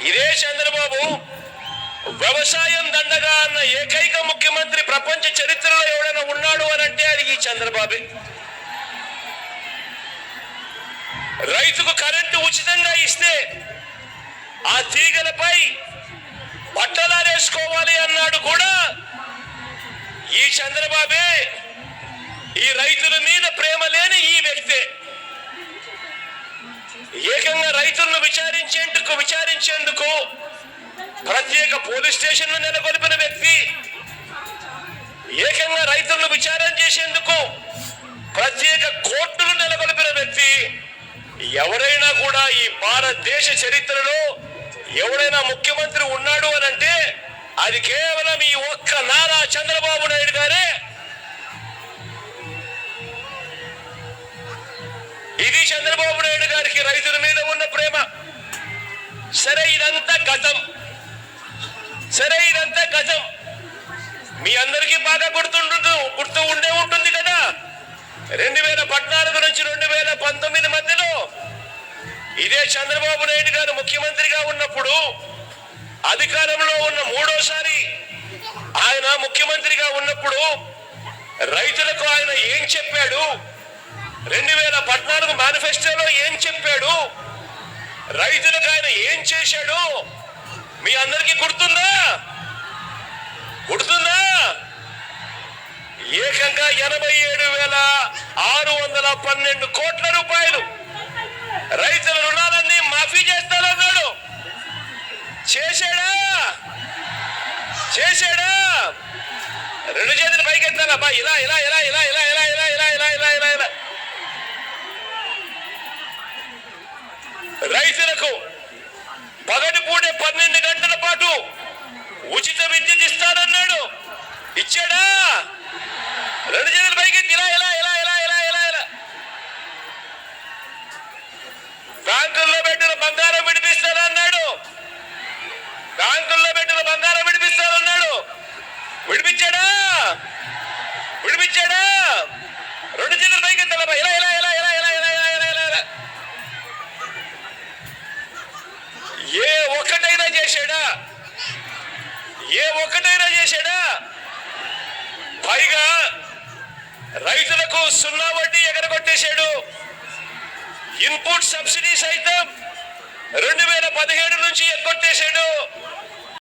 ఇదే చంద్రబాబు వ్యవసాయం దండగా అన్న ఏకైక ముఖ్యమంత్రి ప్రపంచ చరిత్రలో ఎవడైనా ఉన్నాడు అని అంటే అది ఈ చంద్రబాబే. రైతుకు కరెంటు ఉచితంగా ఇస్తే ఆ తీగలపై బట్టలారేసుకోవాలి అన్నాడు కూడా ఈ చంద్రబాబే. ఈ రైతుల మీద ప్రేమ లేని ఈ వ్యక్తే ఏకంగా రైతులను విచారించేందుకు ప్రత్యేక పోలీస్ స్టేషన్లు నెలకొల్పిన వ్యక్తి, ఏకంగా రైతులను విచారణ చేసేందుకు ప్రత్యేక కోర్టులు నెలకొల్పిన వ్యక్తి. ఎవరైనా కూడా ఈ భారతదేశ చరిత్రలో ఎవరైనా ముఖ్యమంత్రి ఉన్నాడు అని అంటే అది కేవలం ఈ ఒక్క నారా చంద్రబాబు నాయుడు గారే. ఇది చంద్రబాబు నాయుడు గారికి రైతుల మీద ఉన్న ప్రేమ. సరే ఇదంతా గతం. మీ అందరికీ బాగా గుర్తు ఉండే ఉంటుంది కదా. 2014 నుంచి 2019 మధ్యలో ఇదే చంద్రబాబు నాయుడు గారు ముఖ్యమంత్రిగా ఉన్నప్పుడు, అధికారంలో ఉన్న మూడోసారి ఆయన ముఖ్యమంత్రిగా ఉన్నప్పుడు రైతులకు ఆయన ఏం చెప్పాడు, 2014 మేనిఫెస్టోలో ఏం చెప్పాడు, రైతులకు ఆయన ఏం చేశాడు మీ అందరికీ గుర్తుందా? ఏకంగా 87,612 కోట్ల రూపాయలు రైతుల రుణాలన్నీ మాఫీ చేస్తానన్నాడు. చేశాడా? రెండు చేతులు పైకెత్తాలబ్బా. ఇలా రైతులకు పగటిపూటే 12 గంటల పాటు ఉచిత విద్యుత్ ఇస్తానన్నాడు. ఇచ్చాడా? రెండు చేతులు పైకెత్తి ఇలా. బ్యాంకుల్లో పెట్టిన బంగారం విడిపిస్తానన్నాడు. విడిపించాడా? రెండు చేతులు పైకెత్తాలబ్బా. ఇలా. ఏ ఒక్కటైనా చేశాడా? పైగా రైతులకు 0 వడ్డీ ఎగరగొట్టేశాడు. ఇన్పుట్ సబ్సిడీ సైతం 2017 నుంచి ఎగ్గొట్టేశాడు.